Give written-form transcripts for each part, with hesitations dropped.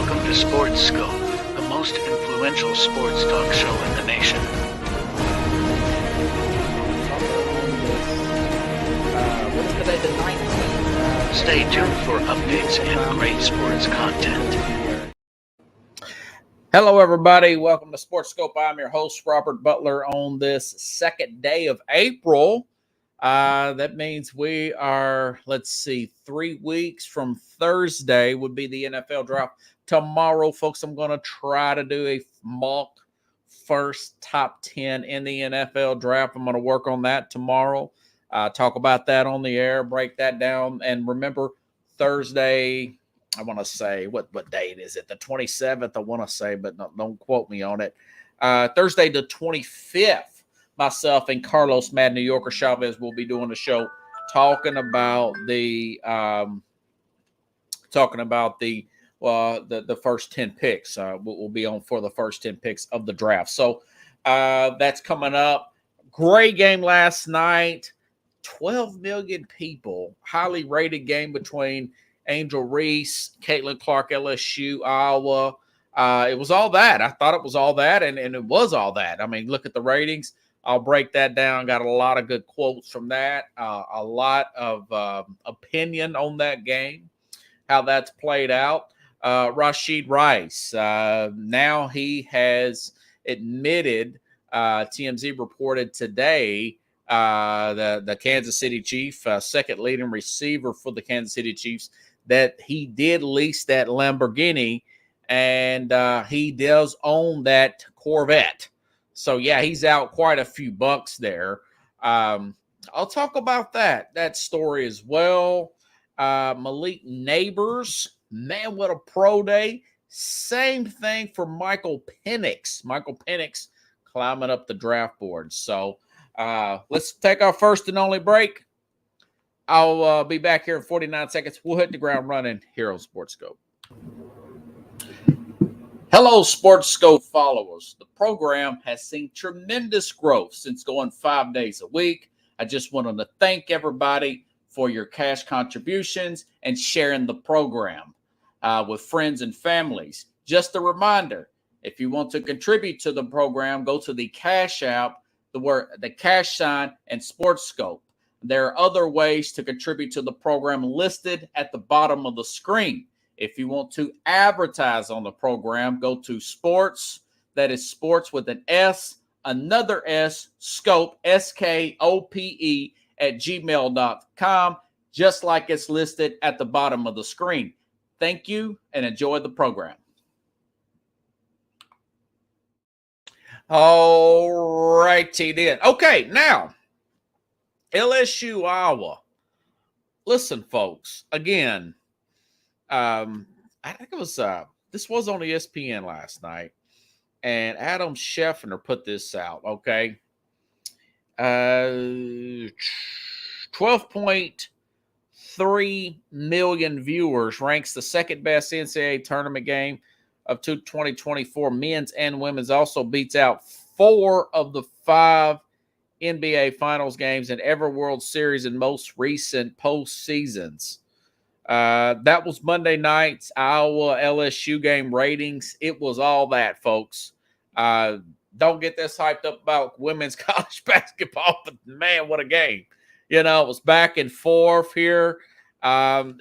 Welcome to Sports Scope, the most influential sports talk show in the nation. What is today, the 19th? Stay tuned for updates and great sports content. Hello, everybody. Welcome to Sports Scope. I'm your host, Robert Butler, on this second day of April. That means we are, 3 weeks from Thursday would be the NFL draft. Tomorrow, folks, I'm going to try to do a mock first top 10 in the NFL draft. I'm going to work on that tomorrow. Talk about that on the air, break that down. And remember, Thursday, I want to say, what date is it? The 27th, I want to say, but don't quote me on it. Thursday, the 25th, myself and Carlos Mad New Yorker Chavez will be doing a show talking about the first 10 picks. We'll be on for the first 10 picks of the draft. So that's coming up. Great game last night. 12 million people. Highly rated game between Angel Reese, Caitlin Clark, LSU, Iowa. It was all that. I thought it was all that, and it was all that. I mean, look at the ratings. I'll break that down. Got a lot of good quotes from that. A lot of opinion on that game, how that's played out. Rashid Rice, now he has admitted, TMZ reported today, the Kansas City Chief, second leading receiver for the Kansas City Chiefs, that he did lease that Lamborghini, and he does own that Corvette. So, yeah, he's out quite a few bucks there. I'll talk about that story as well. Malik Neighbors, man, what a pro day. Same thing for Michael Penix. Michael Penix climbing up the draft board. So, let's take our first and only break. I'll be back here in 49 seconds. We'll hit the ground running here on Sports Scope. Hello, Sports Scope followers. The program has seen tremendous growth since going 5 days a week. I just wanted to thank everybody for your cash contributions and sharing the program with friends and families. Just a reminder, if you want to contribute to the program, go to the Cash App, the cash sign, and Sports Scope. There are other ways to contribute to the program listed at the bottom of the screen. If you want to advertise on the program, go to sports, that is sports with an S, another S, scope, SKOPE, at gmail.com, just like it's listed at the bottom of the screen. Thank you and enjoy the program. All righty then. Okay, now, LSU, Iowa. Listen, folks, again, I think it was, this was on ESPN last night, and Adam Scheffner put this out, okay? 12.3 million viewers, ranks the second best NCAA tournament game of 2024 men's and women's. Also beats out 4 of the 5 NBA Finals games and every World Series in most recent postseasons. That was Monday night's Iowa LSU game ratings. It was all that, folks. Don't get this hyped up about women's college basketball, but man, what a game. It was back and forth here. Caitlin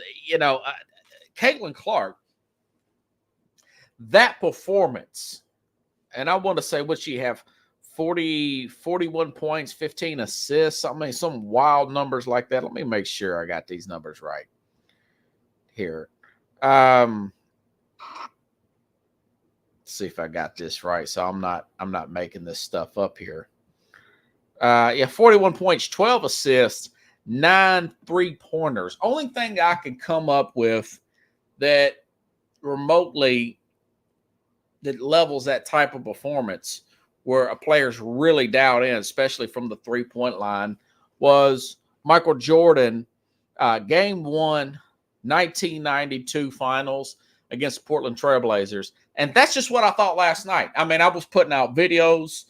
Clark, that performance, and I want to say what she have, 41 points, 15 assists, some wild numbers like that. Let me make sure I got these numbers right here. See if I got this right. So I'm not making this stuff up here. 41 points, 12 assists, 9 3-pointers. Only thing I can come up with that remotely that levels that type of performance where a player's really dialed in, especially from the 3-point line, was Michael Jordan, Game 1, 1992 finals against the Portland Trailblazers. And that's just what I thought last night. I mean, I was putting out videos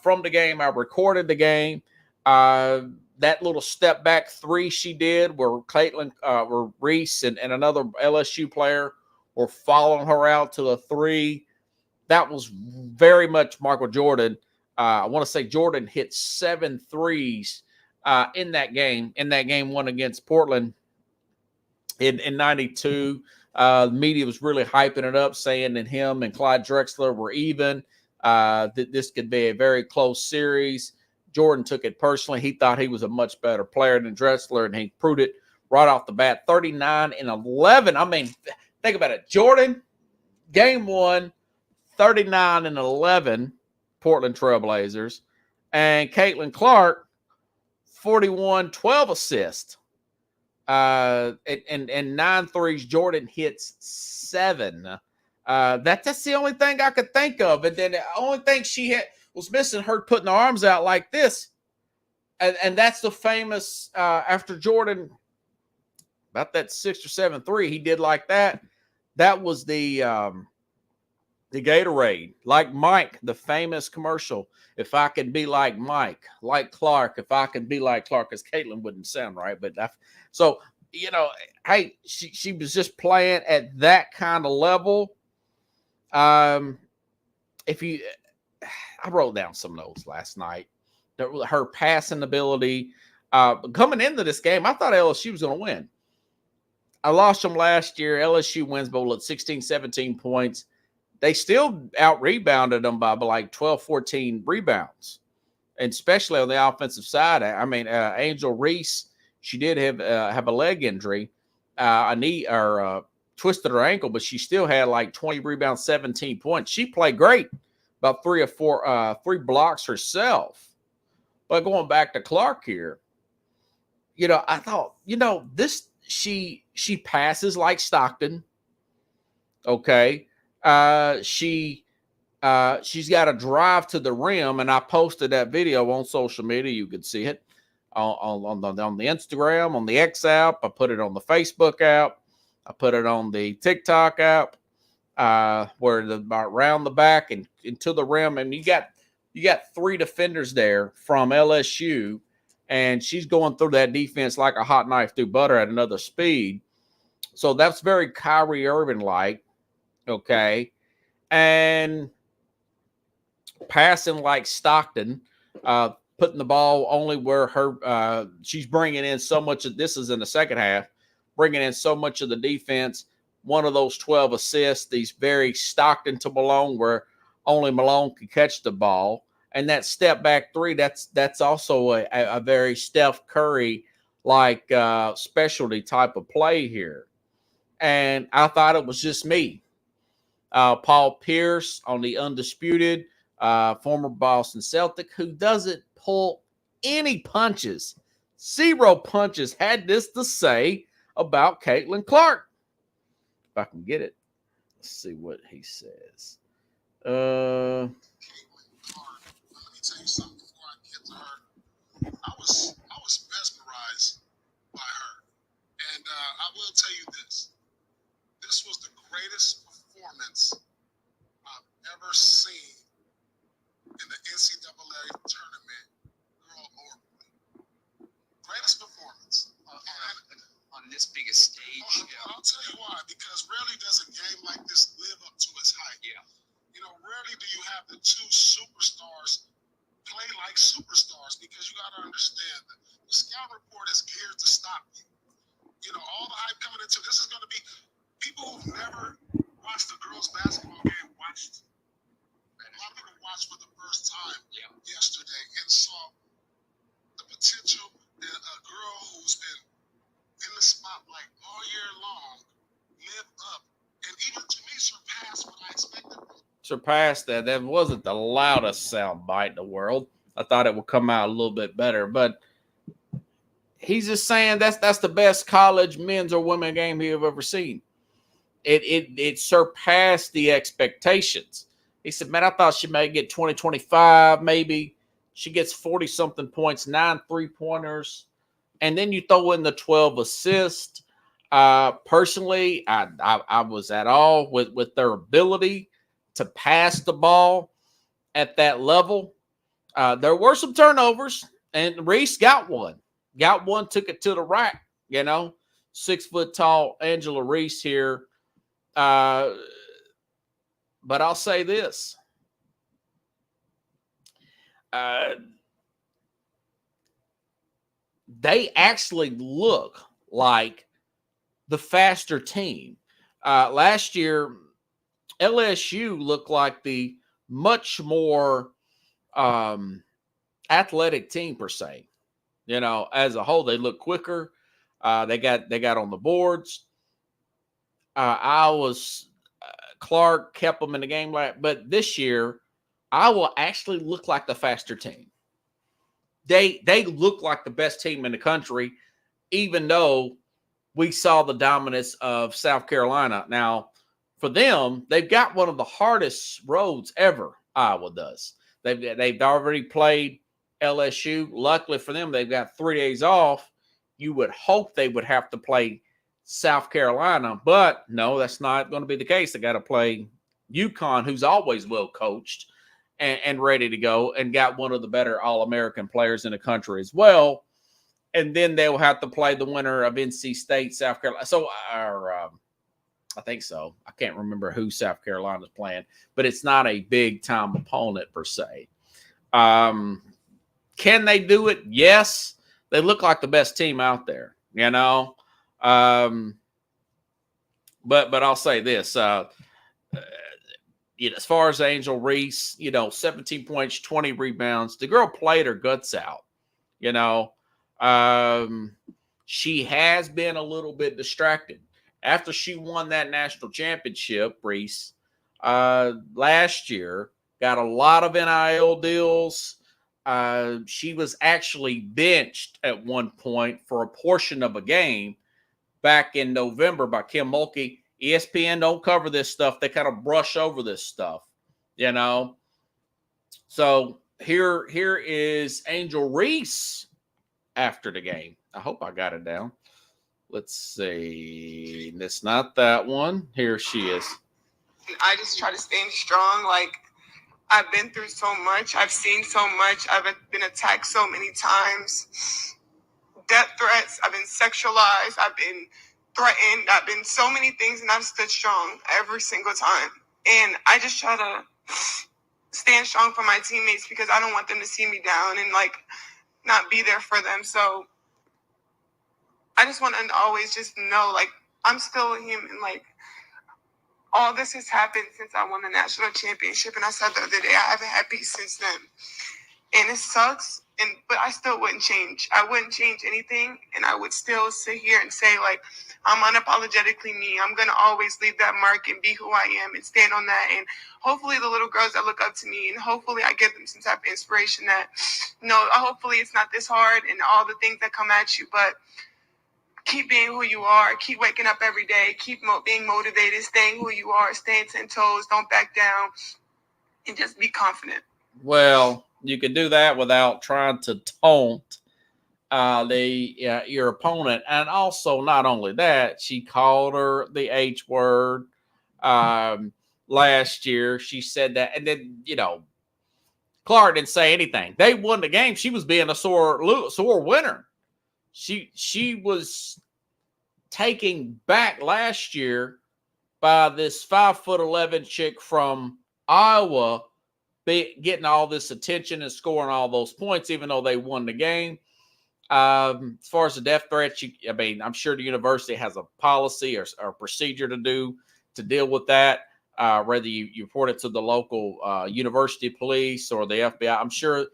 from the game. I recorded the game. That little step back 3 she did where Caitlin, where Reese and another LSU player or following her out to a three. That was very much Michael Jordan. I want to say Jordan hit 7 threes in that game one against Portland in 92. The media was really hyping it up, saying that him and Clyde Drexler were even, that this could be a very close series. Jordan took it personally. He thought he was a much better player than Drexler, and he proved it right off the bat. 39 and 11. I mean, think about it. Jordan, game one, 39 and 11, Portland Trailblazers. And Caitlin Clark, 41, 12 assists. And 9 threes. Jordan hits 7. That's the only thing I could think of. And then the only thing she was missing, her putting her arms out like this. And that's the famous, after Jordan, about that 6 or 7 3, he did like that. That was the Gatorade, like Mike, the famous commercial. If I can be like Mike, like Clark, if I can be like Clark, because Caitlin wouldn't sound right. But so, hey, she was just playing at that kind of level. I wrote down some notes last night. Her passing ability, coming into this game, I thought LSU was going to win. I lost them last year. LSU wins bowl at 16, 17 points. They still out-rebounded them by like 12, 14 rebounds, and especially on the offensive side. I mean, Angel Reese, she did have a leg injury, a knee, or twisted her ankle, but she still had like 20 rebounds, 17 points. She played great, about 3 or 4, 3 blocks herself. But going back to Clark here, I thought, this she passes like Stockton. Okay. She's got a drive to the rim, and I posted that video on social media. You could see it on the Instagram, on the X app. I put it on the Facebook app. I put it on the TikTok app, where around the back and into the rim, and you got 3 defenders there from LSU, and she's going through that defense like a hot knife through butter at another speed. So that's very Kyrie Irving-like. Okay. And passing like Stockton, putting the ball only where she's bringing in so much of this is in the second half, bringing in so much of the defense. One of those 12 assists, these very Stockton to Malone, where only Malone could catch the ball. And that step back 3, that's also a very Steph Curry like specialty type of play here. And I thought it was just me. Paul Pierce on the Undisputed, former Boston Celtic, who doesn't pull any punches, 0 punches, had this to say about Caitlin Clark. If I can get it, let's see what he says. Caitlin Clark, let me tell you something before I get to her. I was mesmerized by her, and I will tell you this. This was the greatest performance I've ever seen in the NCAA tournament, girl or boy. Greatest performance. On this biggest stage. I'll tell you why. Because rarely does a game like this live up to its hype. Yeah. Rarely do you have the 2 superstars play like superstars, because you got to understand that the scout report is geared to stop you. All the hype coming into this is going to be people who've never watched a girls' basketball game watched. A lot of people watched for the first time yesterday and saw the potential that a girl who's been in the spotlight all year long live up and even to me surpass what I expected. Surpassed that. That wasn't the loudest sound bite in the world. I thought it would come out a little bit better, but he's just saying that's the best college men's or women game he've ever seen. It surpassed the expectations. He said, man, I thought she may get 20, 25, maybe. She gets 40-something points, 9 3-pointers, and then you throw in the 12 assists. Personally, I was at all with their ability to pass the ball at that level. There were some turnovers, and Reese got one. Took it to the rack, 6 foot tall Angela Reese here. But I'll say this. They actually look like the faster team. Last year, LSU looked like the much more athletic team per se. As a whole, they look quicker. They got on the boards. Clark kept them in the game, but this year, Iowa actually looked like the faster team. They look like the best team in the country, even though we saw the dominance of South Carolina. Now, for them, they've got one of the hardest roads ever. Iowa does. They've already played LSU. Luckily for them, they've got 3 days off. You would hope they would have to play South Carolina, but no, that's not going to be the case. They got to play UConn, who's always well coached and ready to go, and got one of the better All-American players in the country as well. And then they'll have to play the winner of NC State, South Carolina. So, I think so. I can't remember who South Carolina's playing, but it's not a big-time opponent per se. Can they do it? Yes. They look like the best team out there, But I'll say this. As far as Angel Reese, 17 points, 20 rebounds. The girl played her guts out, She has been a little bit distracted. After she won that national championship, Reese, last year, got a lot of NIL deals. She was actually benched at one point for a portion of a game back in November by Kim Mulkey. ESPN don't cover this stuff. They kind of brush over this stuff, So here is Angel Reese after the game. I hope I got it down. Let's see. It's not that one. Here she is. I just try to stand strong. I've been through so much. I've seen so much. I've been attacked so many times. Death threats. I've been sexualized. I've been threatened. I've been so many things, and I've stood strong every single time. And I just try to stand strong for my teammates because I don't want them to see me down and not be there for them. So I just want to always just know I'm still a human. All this has happened since I won the national championship, and I said the other day I haven't had peace since then. And it sucks, but I still wouldn't change. I wouldn't change anything, and I would still sit here and say, I'm unapologetically me. I'm going to always leave that mark and be who I am and stand on that. And hopefully the little girls that look up to me, and hopefully I give them some type of inspiration that, hopefully it's not this hard and all the things that come at you, but keep being who you are. Keep waking up every day. Keep being motivated, staying who you are, staying 10 toes, don't back down, and just be confident. Well, you can do that without trying to taunt your opponent. And also, not only that, she called her the H word last year. She said that. And then, Clark didn't say anything. They won the game. She was being a sore winner. She was taken back last year by this 5'11" chick from Iowa getting all this attention and scoring all those points, even though they won the game. As far as the death threats, I'm sure the university has a policy or procedure to deal with that. Whether you report it to the local university police or the FBI, I'm sure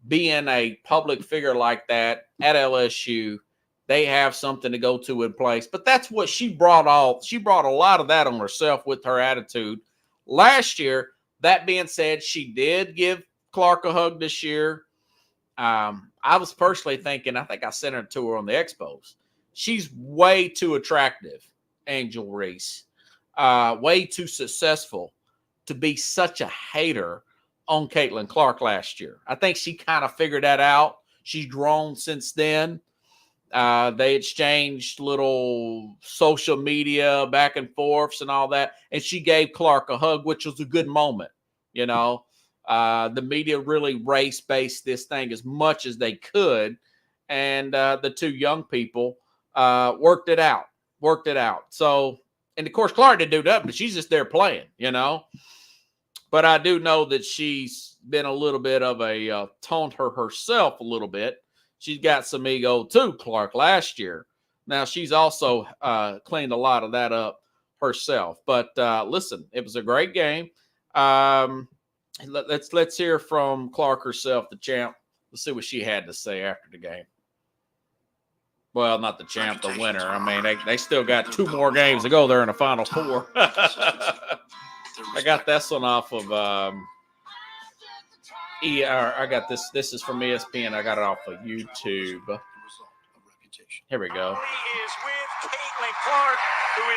being a public figure like that at LSU, they have something to go to in place. But that's what she brought. She brought a lot of that on herself with her attitude last year. That being said, she did give Clark a hug this year. I was personally thinking, I think I sent her to her on the Expos. She's way too attractive, Angel Reese. Way too successful to be such a hater on Caitlin Clark last year. I think she kind of figured that out. She's grown since then. They exchanged little social media back and forths and all that. And she gave Clark a hug, which was a good moment. The media really race-based this thing as much as they could. And the two young people worked it out. So And of course, Clark didn't do nothing, but she's just there playing, you know. But I do know that she's been a little bit of a taunter herself a little bit. She's got some ego too, Clark, last year. Now, she's also cleaned a lot of that up herself. But listen, it was a great game. Let's hear from Clark herself, the champ. Let's see what she had to say after the game. Well, not the champ, the winner. I mean, they still got 2 more games to go. They're in the Final Four. I got this one off of I got this. This is from ESPN. I got it off of YouTube. Here we go.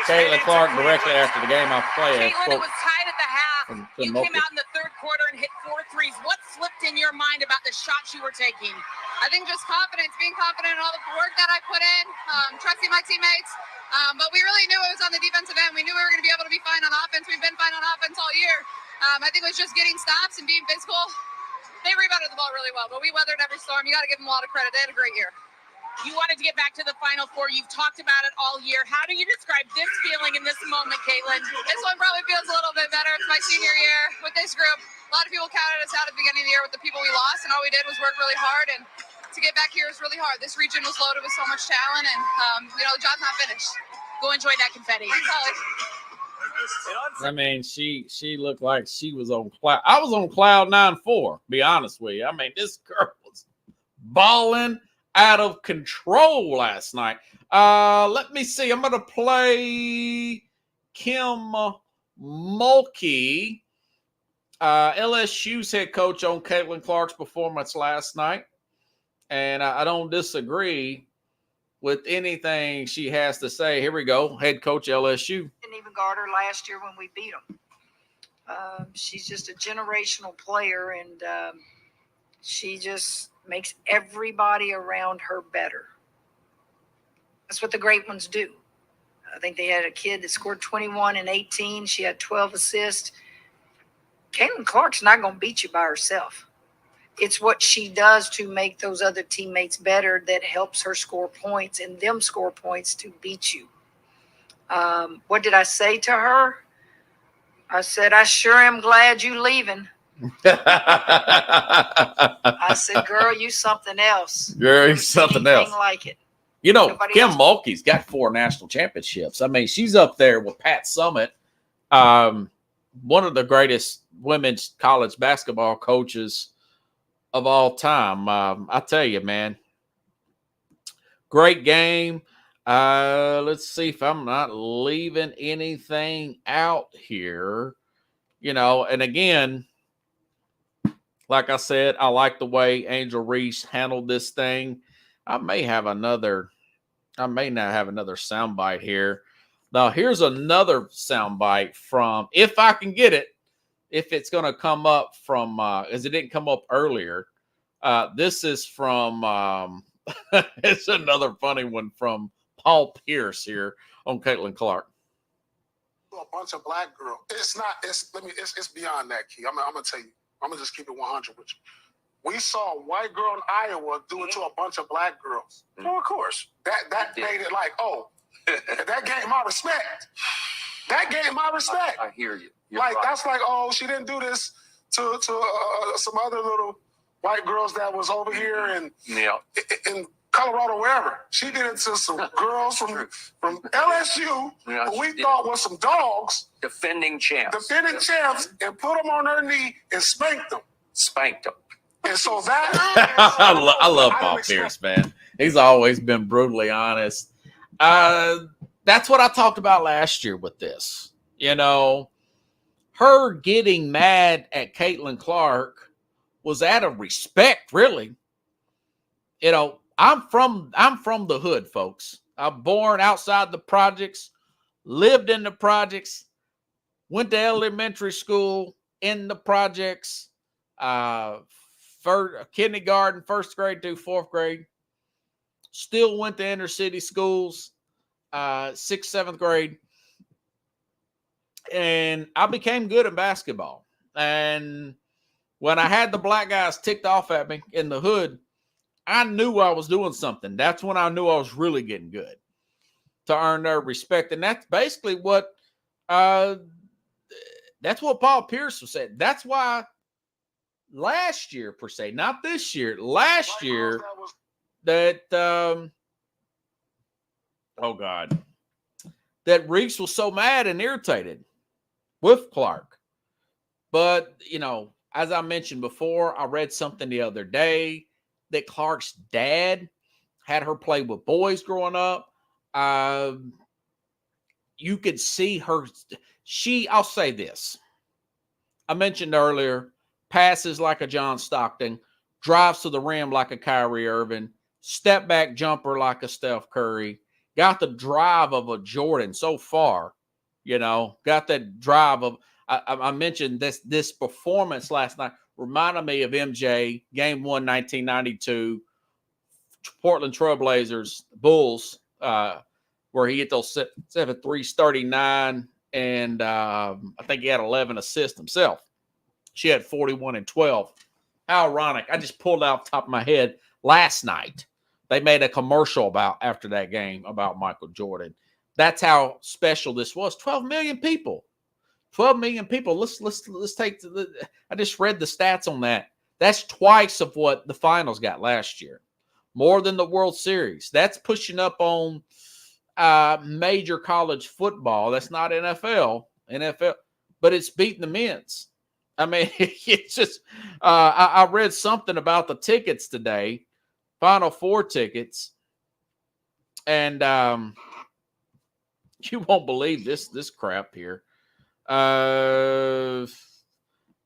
Caitlin Clark directly after the game. I'll play it. Caitlin, it was tied at the half. You came out in the third quarter and hit 4 threes. What slipped in your mind about the shots you were taking? I think just confidence, being confident in all the work that I put in, trusting my teammates. But we really knew it was on the defensive end. We knew we were going to be able to be fine on offense. We've been fine on offense all year. I think it was just getting stops and being physical. They rebounded the ball really well, but we weathered every storm. You got to give them a lot of credit. They had a great year. You wanted to get back to the Final Four. You've talked about it all year. How do you describe this feeling in this moment, Caitlin? This one probably feels a little bit better. It's my senior year with this group. A lot of people counted us out at the beginning of the year with the people we lost, and all we did was work really hard. And to get back here is really hard. This region was loaded with so much talent, and the job's not finished. Go enjoy that confetti. I mean, she looked like she was on cloud. I was on cloud 9-4. Be honest with you. I mean, this girl was balling out of control last night. Let me see. I'm going to play Kim Mulkey, LSU's head coach, on Caitlin Clark's performance last night. And I don't disagree with anything she has to say. Here we go. Head coach, LSU. Didn't even guard her last year when we beat them. She's just a generational player, and she just makes everybody around her better. That's what the great ones do. I think they had a kid that scored 21 and 18. She had 12 assists. Caitlin Clark's not going to beat you by herself. It's what she does to make those other teammates better that helps her score points and them score points to beat you. What did I say to her? I said, I sure am glad you leaving. I said, girl, you something else. Girl, you something else. Like it. You know, Nobody Kim else. Mulkey's got 4 national championships. I mean, she's up there with Pat Summitt, one of the greatest women's college basketball coaches of all time. I tell you, man, great game. Let's see if I'm not leaving anything out here. You know, and again, like I said, I like the way Angel Reese handled this thing. I may not have another soundbite here. Now, here's another soundbite from, if I can get it, if it's going to come up from, as it didn't come up earlier. This is from, it's another funny one from Paul Pierce here on Caitlin Clark. A bunch of black girls. It's beyond that, Key. I'm gonna tell you. I'm gonna just keep it 100 with you. We saw a white girl in Iowa do it to a bunch of black girls. Oh, of course. That made it like, oh, that gained my respect. That gained my respect. I hear you. You're Like right. that's like, oh, she didn't do this to some other little white girls that was over here in Colorado, wherever. She did it to some girls from LSU who we thought was some dogs, defending champs, and put them on their knee and spanked them. And so that I love Paul Pierce, man. He's always been brutally honest. That's what I talked about last year with this. You know, her getting mad at Caitlin Clark was out of respect, really. You know, I'm from the hood, folks. I'm born outside the projects, lived in the projects, went to elementary school in the projects, kindergarten, 1st grade through 4th grade. Still went to inner city schools, 6th, 7th grade. And I became good at basketball. And when I had the black guys ticked off at me in the hood, I knew I was doing something. That's when I knew I was really getting good. to earn their respect. And that's basically what Paul Pierce said. That's why last year, per se, not this year, last year, that that Reese was so mad and irritated with Clark. But, as I mentioned before, I read something the other day that Clark's dad had her play with boys growing up. You could see her. I'll say this. I mentioned earlier, passes like a John Stockton, drives to the rim like a Kyrie Irving, step back jumper like a Steph Curry, got the drive of a Jordan so far, got that drive of, I mentioned this performance last night reminded me of MJ, Game 1, 1992, Portland Trailblazers, Bulls, where he hit those 7 threes, 39, and I think he had 11 assists himself. She had 41 and 12. How ironic. I just pulled out the top of my head last night. They made a commercial after that game about Michael Jordan. That's how special this was. 12 million people. 12 million people. Let's take I just read the stats on that. That's twice of what the finals got last year. More than the World Series. That's pushing up on major college football. That's not NFL, but it's beating the men's. I mean, it's just, I read something about the tickets today, Final Four tickets, and you won't believe this crap here.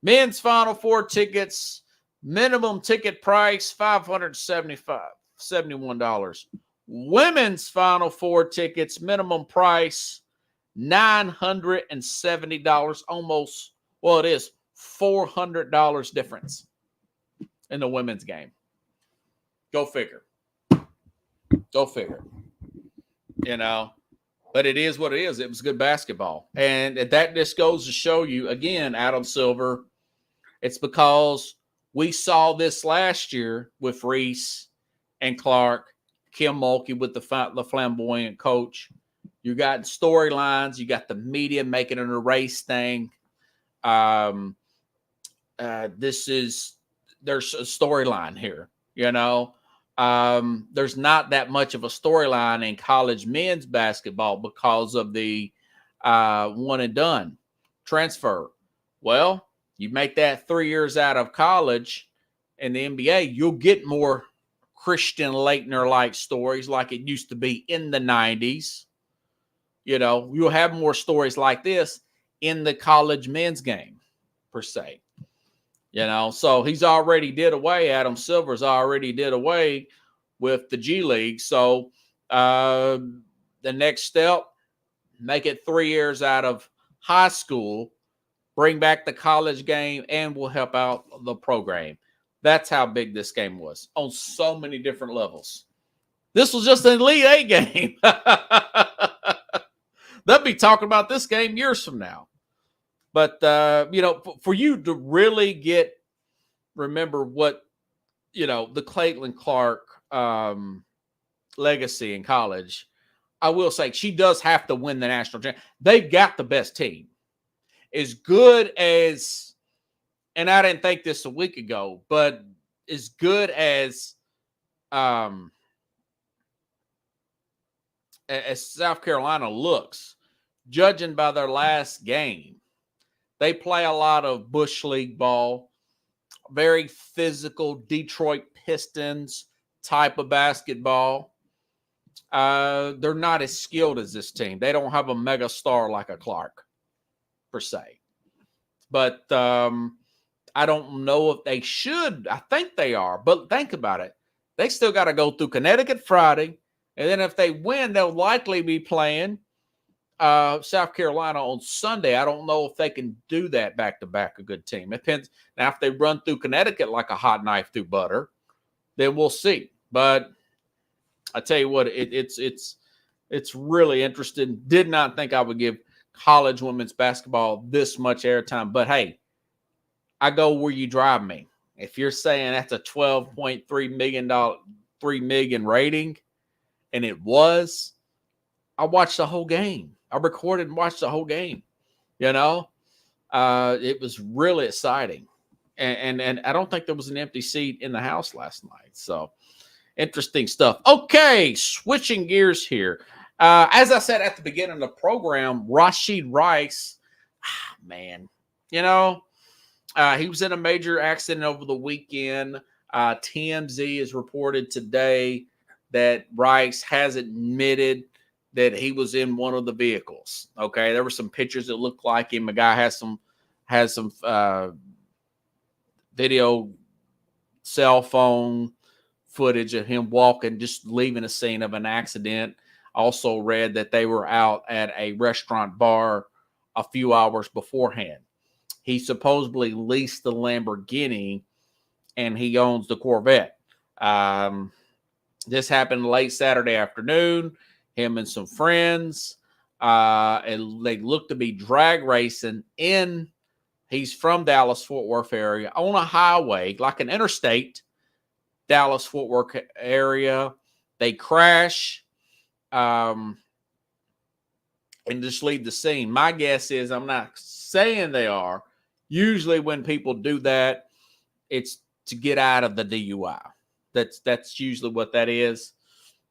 Men's Final Four tickets, minimum ticket price, $571. Women's Final Four tickets, minimum price, $970, almost, it is $400 difference in the women's game. Go figure. But it is what it is. It was good basketball. And that just goes to show you, again, Adam Silver, it's because we saw this last year with Reese and Clark, Kim Mulkey with the flamboyant coach. You got storylines. You got the media making it a race thing. There's a storyline here, there's not that much of a storyline in college men's basketball because of the one and done transfer. Well, you make that 3 years out of college in the NBA, you'll get more Christian Laettner-like stories like it used to be in the 90s. You'll have more stories like this in the college men's game, per se. So he's already did away. Adam Silver's already did away with the G League. So the next step, make it 3 years out of high school, bring back the college game, and we'll help out the program. That's how big this game was on so many different levels. This was just an Elite Eight game. They'll be talking about this game years from now. But, for you to really remember what, the Caitlin Clark legacy in college, I will say she does have to win the national championship. They've got the best team. As good as, and I didn't think this a week ago, but as good as South Carolina looks, judging by their last game, they play a lot of Bush League ball, very physical Detroit Pistons type of basketball. They're not as skilled as this team. They don't have a mega star like a Clark, per se. But I don't know if they should. I think they are. But think about it. They still got to go through Connecticut Friday. And then if they win, they'll likely be playing South Carolina on Sunday. I don't know if they can do that back-to-back, a good team. It depends. Now, if they run through Connecticut like a hot knife through butter, then we'll see. But I tell you what, it's really interesting. Did not think I would give college women's basketball this much airtime. But, hey, I go where you drive me. If you're saying that's a $12.3 million rating, and it was, I watched the whole game. I recorded and watched the whole game. You know, it was really exciting. And I don't think there was an empty seat in the house last night. So interesting stuff. Okay, switching gears here. As I said at the beginning of the program, Rashid Rice, man, you know, he was in a major accident over the weekend. TMZ has reported today that Rice has admitted that he was in one of the vehicles. Okay, there were some pictures that looked like him. A guy has some video cell phone footage of him walking, just leaving a scene of an accident. Also read that they were out at a restaurant bar a few hours beforehand. He supposedly leased the Lamborghini and he owns the Corvette. This happened late Saturday afternoon. Him and some friends, and they look to be drag racing in. He's from Dallas-Fort Worth area on a highway, like an interstate, Dallas-Fort Worth area. They crash and just leave the scene. My guess is, I'm not saying they are. Usually when people do that, it's to get out of the DUI. That's usually what that is.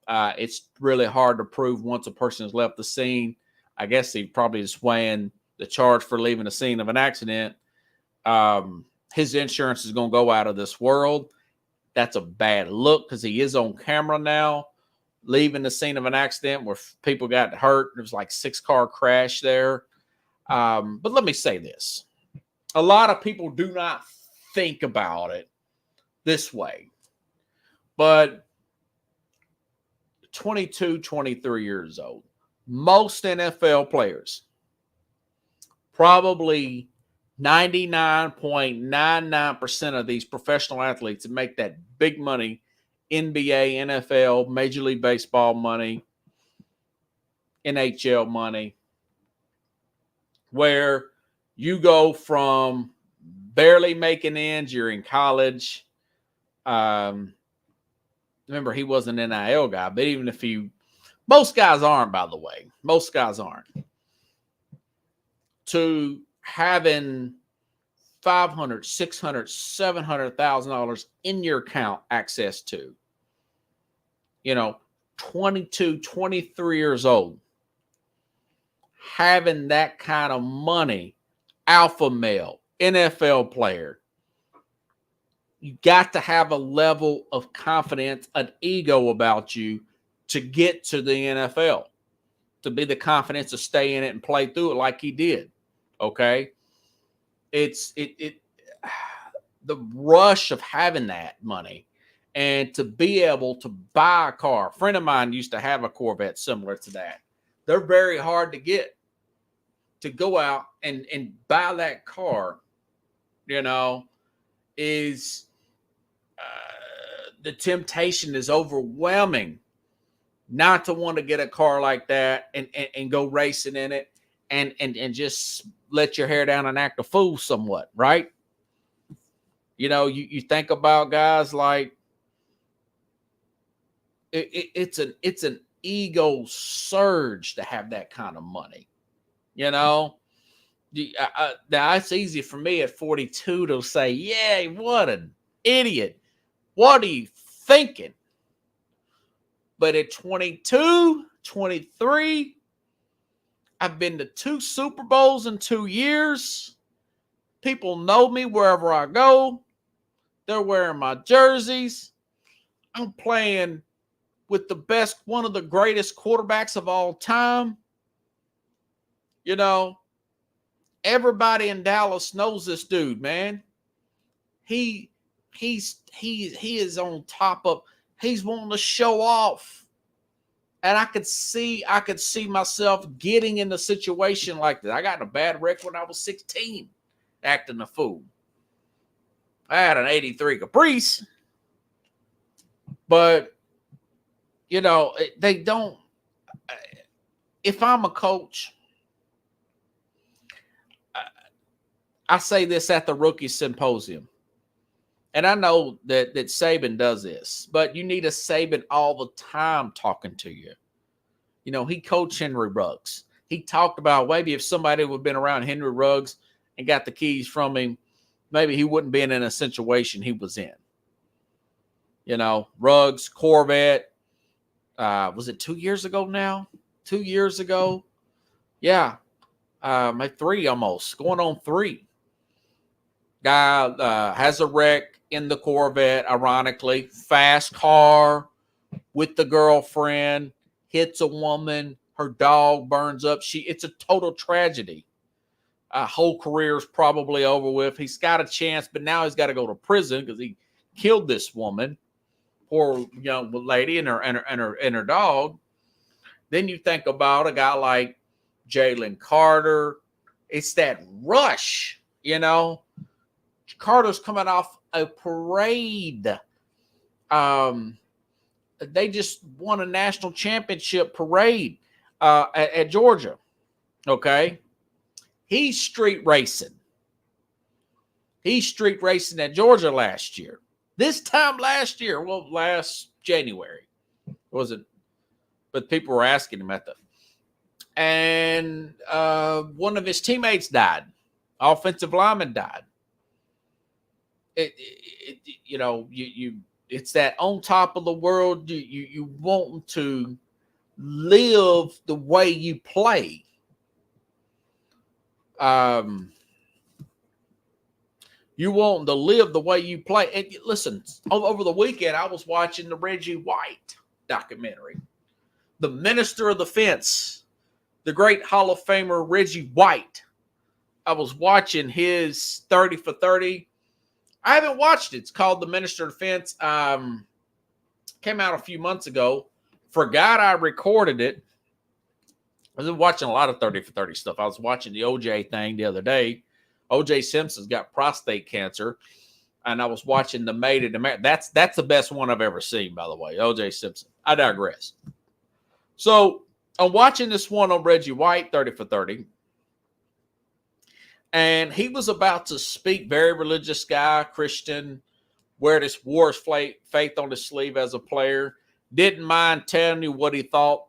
It's really hard to prove once a person has left the scene. I guess he probably is weighing the charge for leaving the scene of an accident. His insurance is going to go out of this world. That's a bad look because he is on camera now, leaving the scene of an accident where people got hurt. There was like 6-car crash there. But let me say this. A lot of people do not think about it this way. But 22, 23 years old, most NFL players, probably 99.99% of these professional athletes that make that big money, NBA, NFL, Major League Baseball money, NHL money, where you go from barely making ends, you're in college. Remember, he wasn't an NIL guy, but even if most guys aren't, by the way, most guys aren't. To having $500,000, $600,000, $700,000 in your account access to, 22, 23 years old, having that kind of money, alpha male, NFL player, you got to have a level of confidence, an ego about you to get to the NFL, to be the confidence to stay in it and play through it like he did. Okay. The rush of having that money and to be able to buy a car. A friend of mine used to have a Corvette similar to that. They're very hard to get. To go out and buy that car, is the temptation is overwhelming not to want to get a car like that and go racing in it and just let your hair down and act a fool somewhat, right? You think about guys like it's an ego surge to have that kind of money. Now it's easy for me at 42 to say, yeah, what an idiot. What are you thinking? But at 22, 23, I've been to 2 Super Bowls in 2 years. People know me wherever I go. They're wearing my jerseys. I'm playing with one of the greatest quarterbacks of all time. Everybody in Dallas knows this dude, man. He is on top of, he's wanting to show off. And I could see myself getting in a situation like that. I got in a bad wreck when I was 16, acting a fool. I had an 83 Caprice. But, they don't, if I'm a coach, I say this at the rookie symposium. And I know that Saban does this, but you need a Saban all the time talking to you. He coached Henry Ruggs. He talked about maybe if somebody would have been around Henry Ruggs and got the keys from him, maybe he wouldn't be in a situation he was in. Ruggs, Corvette. Was it 2 years ago now? 2 years ago? Yeah. Maybe 3 almost. Going on 3. Guy has a wreck in the Corvette, ironically. Fast car with the girlfriend. Hits a woman. Her dog burns up. It's a total tragedy. Whole career is probably over with. He's got a chance, but now he's got to go to prison because he killed this woman. Poor young lady and her dog. Then you think about a guy like Jalen Carter. It's that rush, Carter's coming off a parade. They just won a national championship parade at Georgia. Okay. He's street racing. He's street racing at Georgia last year. This time last year, last January, wasn't, but people were asking him at the, and one of his teammates died. Offensive lineman died. It's that on top of the world. You want to live the way you play. You want to live the way you play. And listen, over the weekend, I was watching the Reggie White documentary. The Minister of Defense, the great Hall of Famer Reggie White. I was watching his 30 for 30. I haven't watched it. It's called The Minister of Defense. Came out a few months ago. Forgot I recorded it. I've been watching a lot of 30 for 30 stuff. I was watching the OJ thing the other day. OJ Simpson's got prostate cancer, and I was watching the Made in America. That's the best one I've ever seen, by the way, OJ Simpson. I digress. So I'm watching this one on Reggie White, 30 for 30, and he was about to speak, very religious guy, Christian, wear this wore his faith on his sleeve as a player, didn't mind telling you what he thought.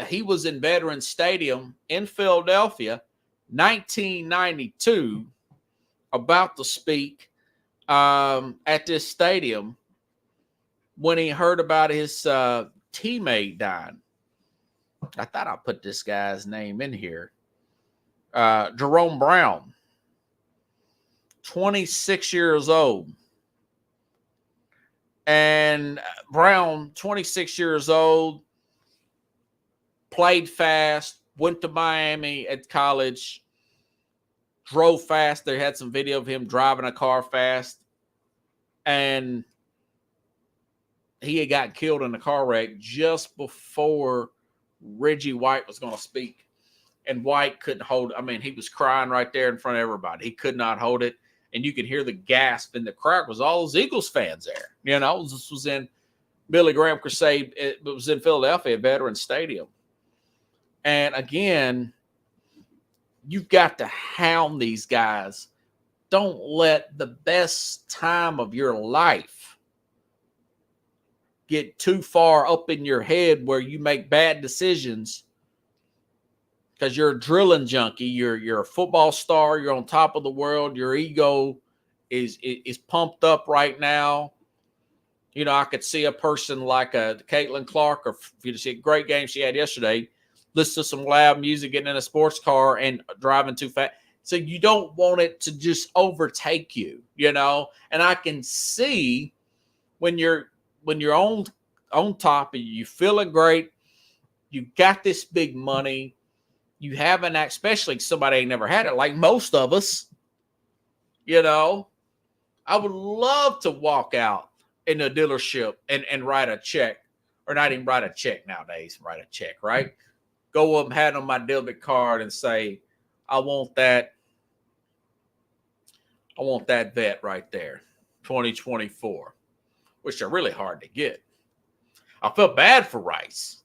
He was in Veterans Stadium in Philadelphia, 1992, about to speak at this stadium when he heard about his teammate dying. I thought I put this guy's name in here. Jerome Brown, 26 years old. And Brown, 26 years old, played fast, went to Miami at college, drove fast. They had some video of him driving a car fast. And he had got killed in a car wreck just before Reggie White was going to speak. And White couldn't hold it. I mean, he was crying right there in front of everybody. He could not hold it. And you could hear the gasp in the crowd. Was all those Eagles fans there. This was in Billy Graham Crusade. It was in Philadelphia, Veterans Stadium. And again, you've got to hound these guys. Don't let the best time of your life get too far up in your head where you make bad decisions because you're a drilling junkie. You're a football star. You're on top of the world. Your ego is pumped up right now. I could see a person like Caitlin Clark, or if you see a great game she had yesterday, listen to some loud music, getting in a sports car and driving too fast. So you don't want it to just overtake you, And I can see when you're on top, you feeling great, you got this big money, you haven't, especially somebody ain't never had it, like most of us, I would love to walk out in a dealership and write a check, or not even write a check nowadays, write a check, right? Go up, hand on my debit card and say, I want that vet right there, 2024, which are really hard to get. I felt bad for Rice.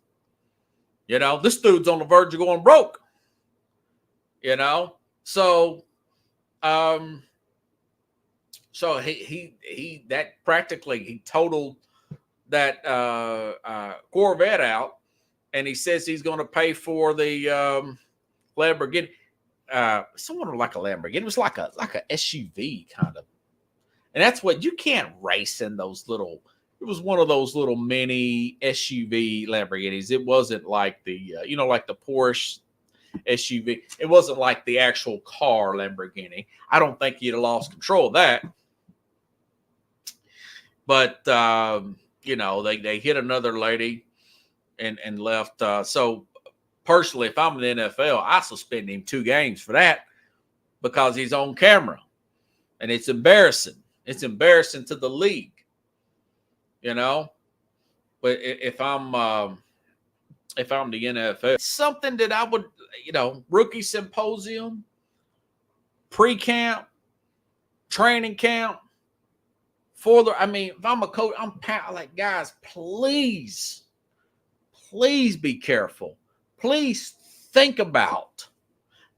This dude's on the verge of going broke. So he that practically he totaled that Corvette out. and he says he's going to pay for the Lamborghini. Somewhat like a Lamborghini. It was like a SUV kind of, and that's what you can't race in those little. It was one of those little mini SUV Lamborghinis. It wasn't like the like the Porsche SUV. It wasn't like the actual car Lamborghini. I don't think you'd have lost control of that. But they hit another lady and left. So personally, if I'm in the NFL, I suspend him 2 games for that because he's on camera, and it's embarrassing. It's embarrassing to the league, But if I'm the NFL, something that I would, rookie symposium, pre-camp, training camp. If I'm a coach, I'm like, guys, please be careful. Please think about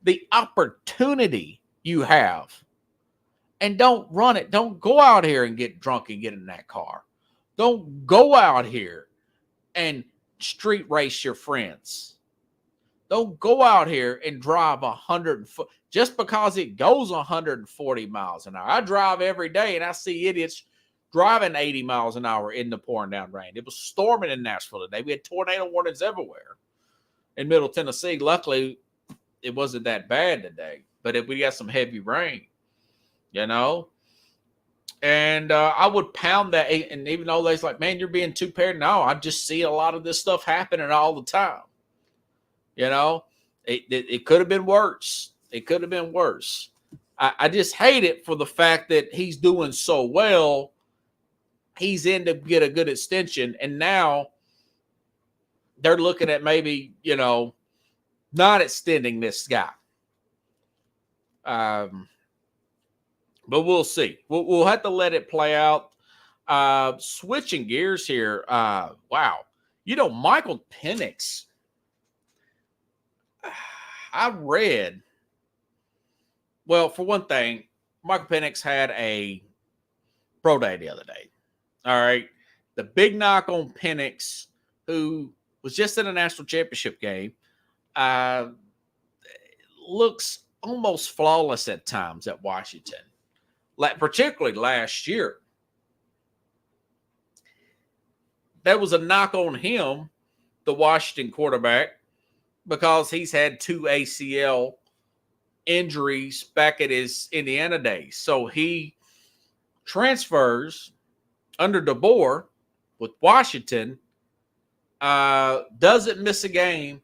the opportunity you have and don't run it. Don't go out here and get drunk and get in that car. Don't go out here and street race your friends. Don't go out here and drive 100 just because it goes 140 miles an hour. I drive every day and I see idiots driving 80 miles an hour in the pouring down rain. It was storming in Nashville today. We had tornado warnings everywhere in Middle Tennessee. Luckily, it wasn't that bad today, but we got some heavy rain, And I would pound that. And even though they're like, man, you're being too paranoid. No, I just see a lot of this stuff happening all the time. It could have been worse. It could have been worse. I just hate it for the fact that he's doing so well. He's in to get a good extension. And now they're looking at maybe, not extending this guy. But we'll see. We'll have to let it play out. Switching gears here. Wow. Michael Penix. I read. Well, for one thing, Michael Penix had a pro day the other day. All right. The big knock on Penix, who was just in a national championship game, looks almost flawless at times at Washington, particularly last year. There was a knock on him, the Washington quarterback, because he's had 2 ACL injuries back at his Indiana days. So he transfers under DeBoer with Washington, doesn't miss a game.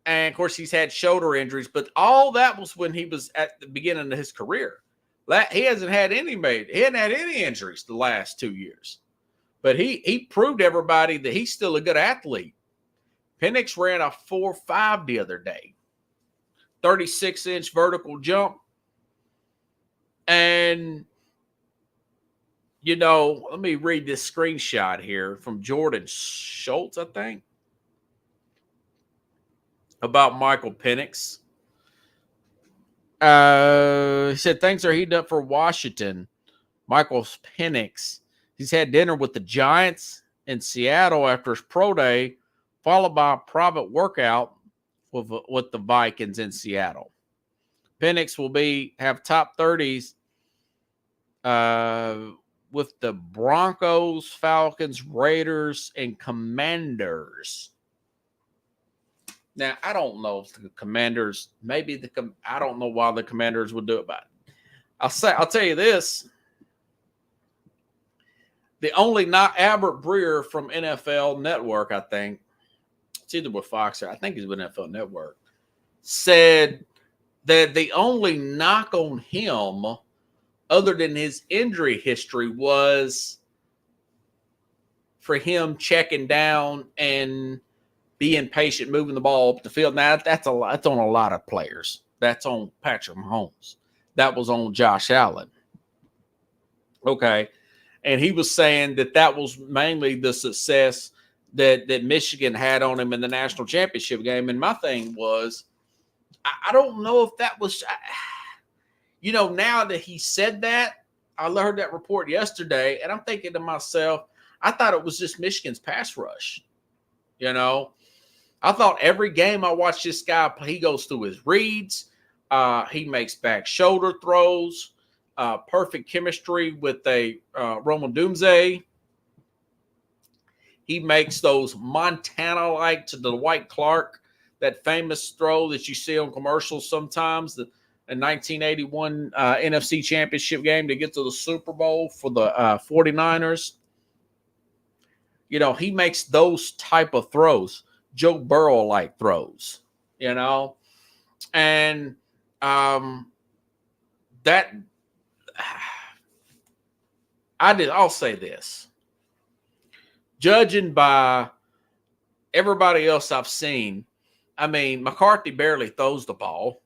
And, of course, he's had shoulder injuries. But all that was when he was at the beginning of his career. He hasn't had any injuries the last 2 years. But he proved to everybody that he's still a good athlete. Penix ran a 4.5 the other day. 36-inch vertical jump. And, let me read this screenshot here from Jordan Schultz, I think, about Michael Penix. He said, things are heating up for Washington. Michael Penix. He's had dinner with the Giants in Seattle after his pro day, followed by a private workout with the Vikings in Seattle. Penix will have top 30s with the Broncos, Falcons, Raiders, and Commanders. Now, I don't know if the Commanders, I don't know why the Commanders would do it, but I'll tell you this. The only not Albert Breer from NFL Network, I think, it's either with Fox or I think he's with NFL Network, said that the only knock on him, other than his injury history, was for him checking down and being patient, moving the ball up the field. Now, that's on a lot of players. That's on Patrick Mahomes. That was on Josh Allen. Okay. And he was saying that was mainly the success that Michigan had on him in the national championship game. And my thing was, I don't know if that was, now that he said that, I heard that report yesterday, and I'm thinking to myself, I thought it was just Michigan's pass rush, I thought every game I watched this guy, he goes through his reads. He makes back shoulder throws. Perfect chemistry with a Roman Doomsday. He makes those Montana-like to Dwight Clark, that famous throw that you see on commercials sometimes, the 1981 NFC Championship game to get to the Super Bowl for the 49ers. You know, he makes those type of throws, Joe Burrow-like throws, you know. And that I'll say this. Judging by everybody else I've seen, I mean, McCarthy barely throws the ball.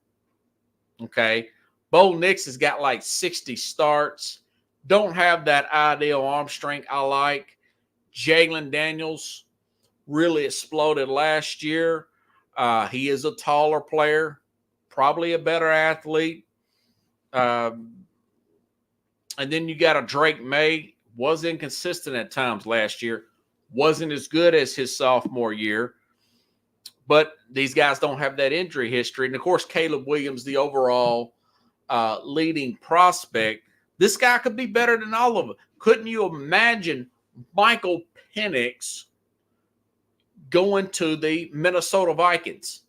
Okay. Bo Nix has got like 60 starts. Don't have that ideal arm strength I like. Jalen Daniels really exploded last year. He is a taller player, probably a better athlete. And then you got a Drake May, was inconsistent at times last year. Wasn't as good as his sophomore year, but these guys don't have that injury history. And, of course, Caleb Williams, the overall leading prospect, this guy could be better than all of them. Couldn't you imagine Michael Penix going to the Minnesota Vikings?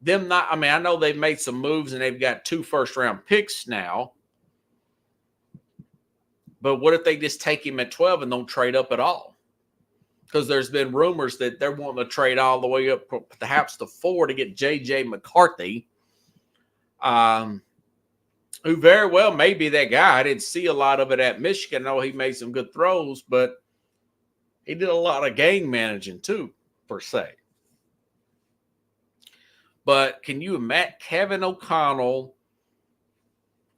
I know they've made some moves and they've got 2 first-round picks now, but what if they just take him at 12 and don't trade up at all? Because there's been rumors that they're wanting to trade all the way up perhaps to 4 to get J.J. McCarthy, who very well may be that guy. I didn't see a lot of it at Michigan. I know he made some good throws, but he did a lot of game managing too, per se. But can you imagine Kevin O'Connell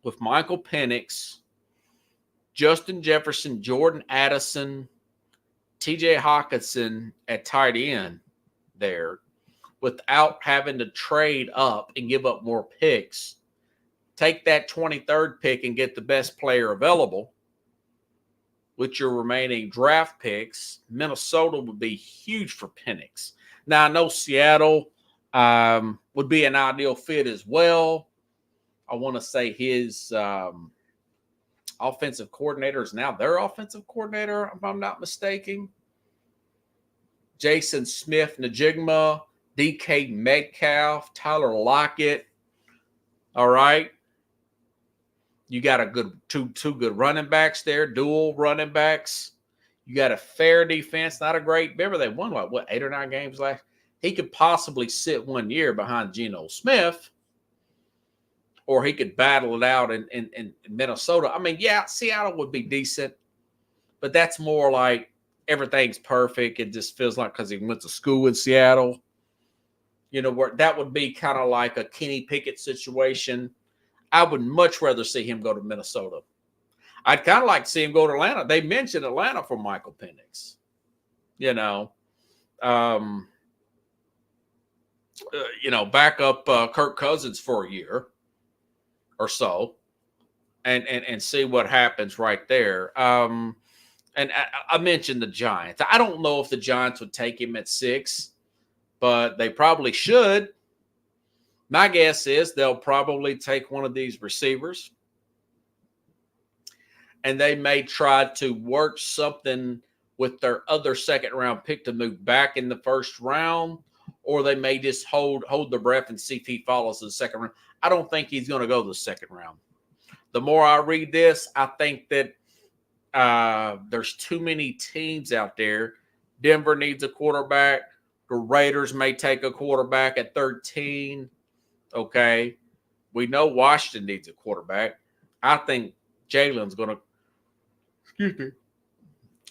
with Michael Penix, Justin Jefferson, Jordan Addison, TJ Hawkinson at tight end there without having to trade up and give up more picks? Take that 23rd pick and get the best player available with your remaining draft picks. Minnesota would be huge for Penix. Now, I know Seattle would be an ideal fit as well. I want to say his offensive coordinator is now their offensive coordinator, if I'm not mistaken. Jason Smith-Njigba, DK Metcalf, Tyler Lockett. All right. You got a good two good running backs there, dual running backs. You got a fair defense, not a great. Remember, they won 8 or 9 games last. He could possibly sit 1 year behind Geno Smith, or he could battle it out in Minnesota. I mean, yeah, Seattle would be decent, but that's more like everything's perfect. It just feels like because he went to school in Seattle, you know, where that would be kind of like a Kenny Pickett situation. I would much rather see him go to Minnesota. I'd kind of like to see him go to Atlanta. They mentioned Atlanta for Michael Penix. Back up Kirk Cousins for a year or so and see what happens right there. And I mentioned the Giants. I don't know if the Giants would take him at 6, but they probably should. My guess is they'll probably take one of these receivers, and they may try to work something with their other second-round pick to move back in the first round, or they may just hold their breath and see if he follows the second round. I don't think he's going to go the second round. The more I read this, I think that there's too many teams out there. Denver needs a quarterback. The Raiders may take a quarterback at 13. Okay. We know Washington needs a quarterback. I think Jalen's going to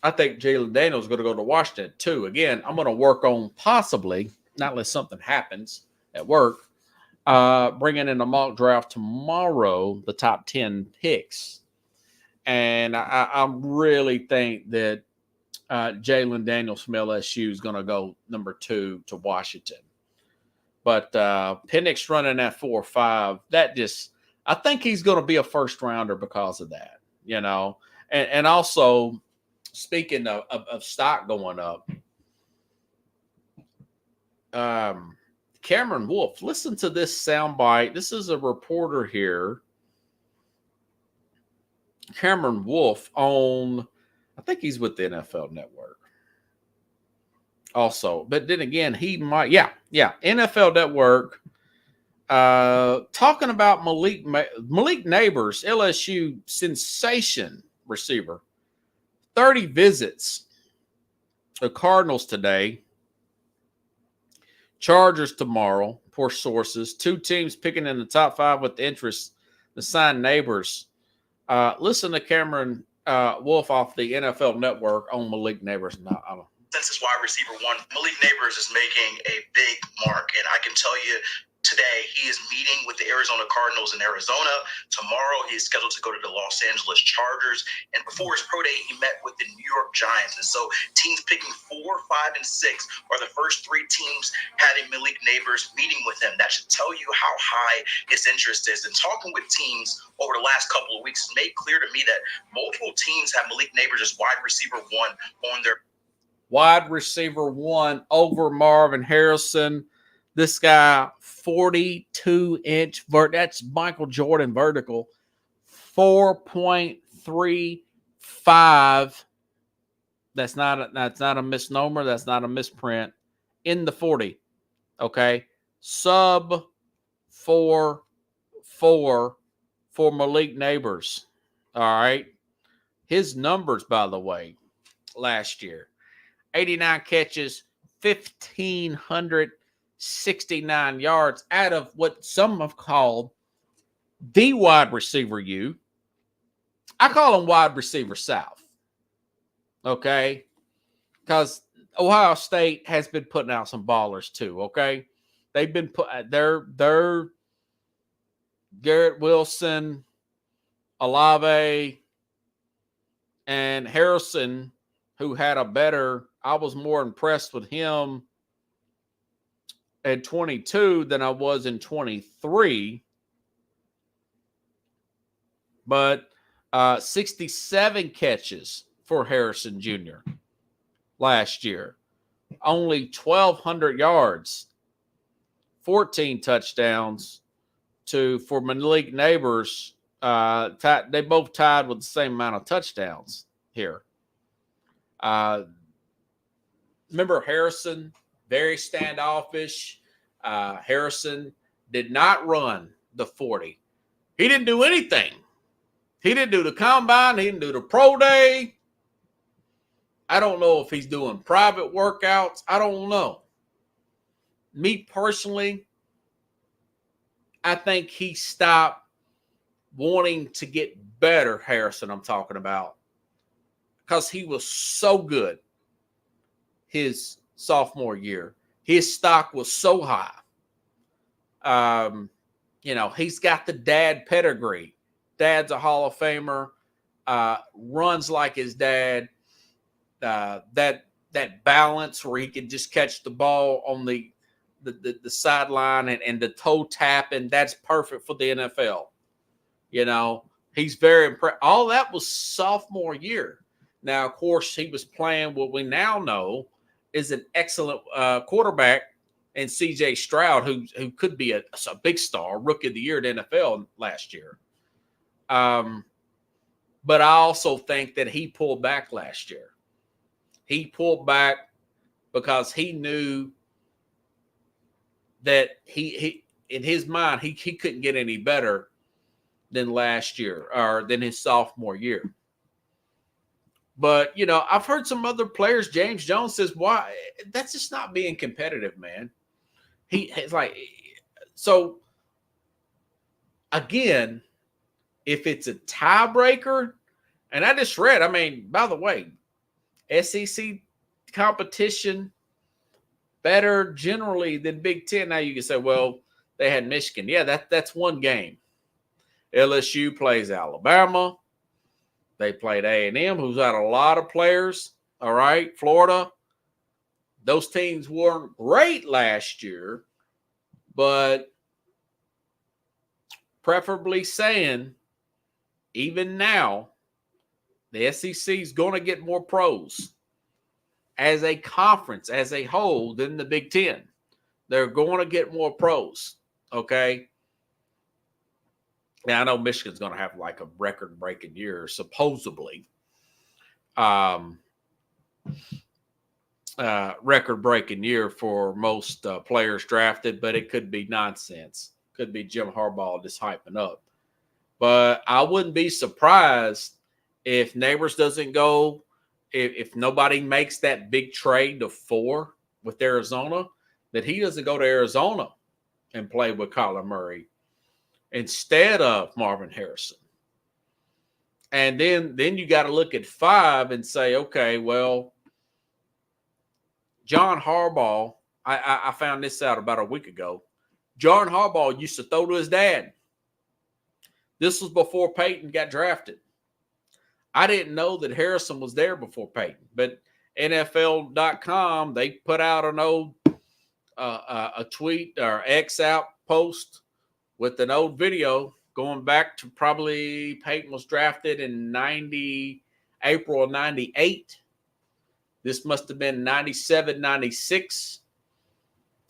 I think Jalen Daniels is going to go to Washington too. Again, I'm going to work on possibly, not unless something happens at work, bringing in a mock draft tomorrow, the top 10 picks. And I really think that Jalen Daniels from LSU is going to go number 2 to Washington. But Penix running at 4 or 5, I think he's going to be a first rounder because of that, you know. And also, speaking of stock going up, Cameron Wolf. Listen to this soundbite. This is a reporter here. Cameron Wolf on, I think he's with the NFL Network also. But then again, he might, NFL Network, talking about Malik Neighbors, LSU sensation receiver. 30 visits. The Cardinals today. Chargers tomorrow, poor sources. 2 teams picking in the top 5 with interest to sign Neighbors. Listen to Cameron Wolf off the NFL Network on Malik Neighbors. Since wide receiver 1, Malik Neighbors is making a big mark, and I can tell you today he is meeting with the Arizona Cardinals in Arizona. Tomorrow he is scheduled to go to the Los Angeles Chargers, and before his pro day he met with the New York Giants. And so teams picking 4, 5, and 6 are the first 3 teams having Malik Neighbors meeting with him. That should tell you how high his interest is. And talking with teams over the last couple of weeks, it's made clear to me that multiple teams have Malik Neighbors as wide receiver 1 on their wide receiver 1 over Marvin Harrison. This guy, 42-inch that's Michael Jordan vertical, 4.35. That's not a misnomer. That's not a misprint. In the 40. Okay. Sub 4.4 for Malik Neighbors. All right. His numbers, by the way, last year, 89 catches, 1,569 yards out of what some have called the wide receiver U. I call him wide receiver South. Okay? Because Ohio State has been putting out some ballers too, okay? They've been they're Garrett Wilson, Olave, and Harrison, who had a better, I was more impressed with him at 22 than I was in 23. But 67 catches for Harrison Jr. last year. Only 1,200 yards. 14 touchdowns for Malik Neighbors. They both tied with the same amount of touchdowns here. Remember Harrison, very standoffish. Harrison did not run the 40. He didn't do anything. He didn't do the combine. He didn't do the pro day. I don't know if he's doing private workouts. I don't know. Me personally, I think he stopped wanting to get better, Harrison, I'm talking about, because he was so good his sophomore year. His stock was so high. He's got the dad pedigree. Dad's a Hall of Famer, runs like his dad. That balance where he could just catch the ball on the sideline and the toe tap, and that's perfect for the NFL. He's very impressed. All that was sophomore year. Now, of course, he was playing what we now know is an excellent quarterback in C.J. Stroud, who could be a big star, rookie of the year at NFL last year. But I also think that he pulled back last year. He pulled back because he knew that he in his mind, he couldn't get any better than last year or than his sophomore year. But, I've heard some other players, James Jones says, why? That's just not being competitive, man. It's like, so again, if it's a tiebreaker, and I just read, by the way, SEC competition better generally than Big Ten. Now you can say, well, they had Michigan. Yeah, that's one game. LSU plays Alabama. They played A&M, who's had a lot of players. All right, Florida. Those teams weren't great last year, but preferably saying, even now, the SEC is going to get more pros as a conference, as a whole, than the Big Ten. They're going to get more pros. Okay. Now I know Michigan's going to have like a record-breaking year, supposedly. Record-breaking year for most players drafted, but it could be nonsense. Could be Jim Harbaugh just hyping up. But I wouldn't be surprised if Neighbors doesn't go, if nobody makes that big trade to 4 with Arizona, that he doesn't go to Arizona and play with Kyler Murray instead of Marvin Harrison. And then you got to look at 5 and say, okay, well, John Harbaugh, I found this out about a week ago. John Harbaugh used to throw to his dad. This was before Peyton got drafted. I didn't know that Harrison was there before Peyton, but NFL.com, they put out an old a tweet or X out post with an old video going back to probably Peyton was drafted in April of 98. This must have been 97, 96.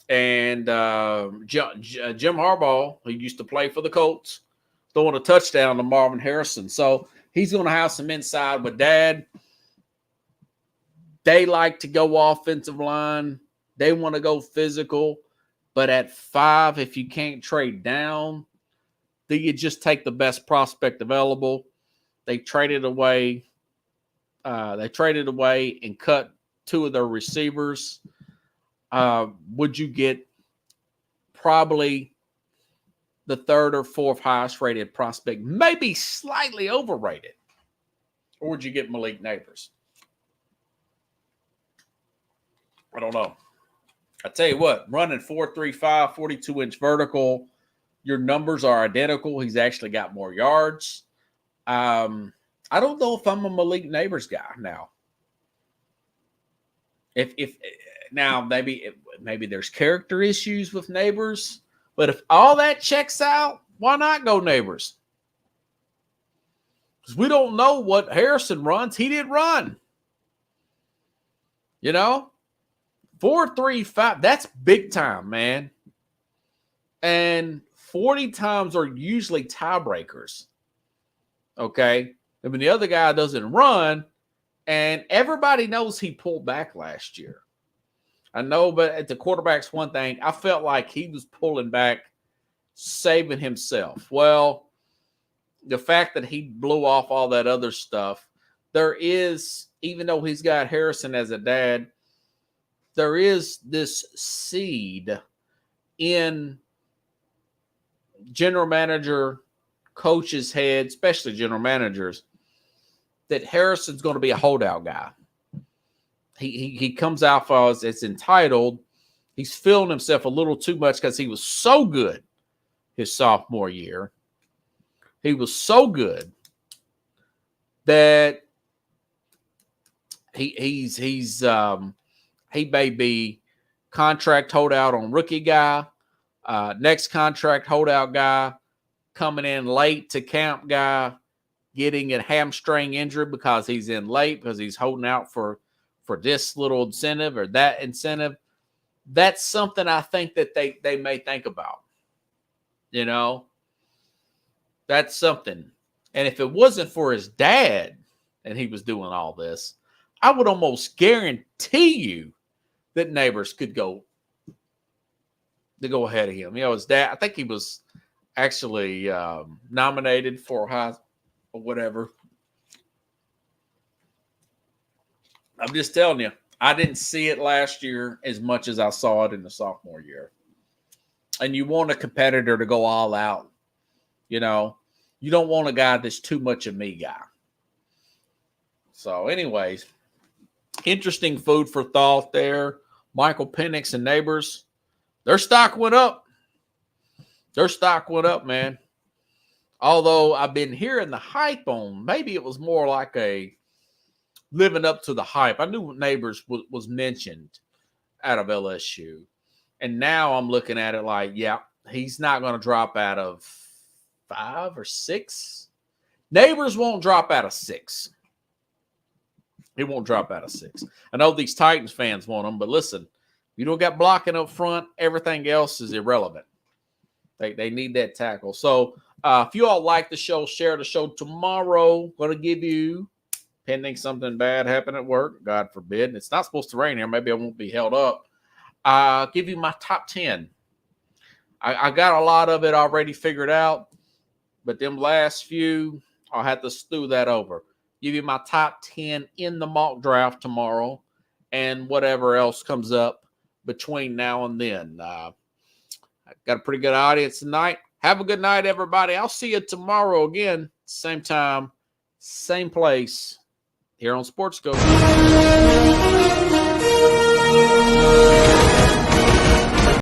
And Jim Harbaugh, who used to play for the Colts, throwing a touchdown to Marvin Harrison. So he's going to have some inside with Dad. They like to go offensive line. They want to go physical. But at 5, if you can't trade down, then you just take the best prospect available. They traded away. And cut 2 of their receivers. Would you get probably the 3rd or 4th highest rated prospect, maybe slightly overrated? Or would you get Malik Neighbors? I don't know. I tell you what, running 4.35, 42-inch vertical, your numbers are identical. He's actually got more yards. I don't know if I'm a Malik Neighbors guy now. If now maybe there's character issues with Neighbors, but if all that checks out, why not go Neighbors? Because we don't know what Harrison runs. He didn't run. 4.35, that's big time, man. And 40 times are usually tiebreakers. Okay? And when the other guy doesn't run, and everybody knows he pulled back last year. I know, but at the quarterback's one thing, I felt like he was pulling back, saving himself. Well, the fact that he blew off all that other stuff, there is, even though he's got Harrison as a dad, there is this seed in general manager, coaches' head, especially general managers, that Harrison's going to be a holdout guy. He comes out as it's entitled. He's feeling himself a little too much because he was so good his sophomore year. He was so good that he may be contract holdout on rookie guy, next contract holdout guy, coming in late to camp guy, getting a hamstring injury because he's in late because he's holding out for this little incentive or that incentive. That's something I think that they may think about. That's something. And if it wasn't for his dad and he was doing all this, I would almost guarantee you that Neighbors could go ahead of him. His dad, I think he was actually nominated for high or whatever. I'm just telling you, I didn't see it last year as much as I saw it in the sophomore year. And you want a competitor to go all out. You don't want a guy that's too much of me guy. So anyways, interesting food for thought there. Michael Penix and Neighbors, their stock went up. Their stock went up, man. Although I've been hearing the hype on, maybe it was more like a living up to the hype. I knew Neighbors was mentioned out of LSU. And now I'm looking at it like, yeah, he's not going to drop out of 5 or 6. Neighbors won't drop out of 6. He won't drop out of 6. I know these Titans fans want him, but listen, You don't got blocking up front. Everything else is irrelevant. They need that tackle. So if you all like the show, share the show. Tomorrow, going to give you, pending something bad happen at work, God forbid, and it's not supposed to rain here. Maybe I won't be held up. I'll give you my top 10. I got a lot of it already figured out, but them last few, I'll have to stew that over. Give you my top 10 in the mock draft tomorrow and whatever else comes up between now and then. I've got a pretty good audience tonight. Have a good night, everybody. I'll see you tomorrow again, same time, same place, here on Sports Go.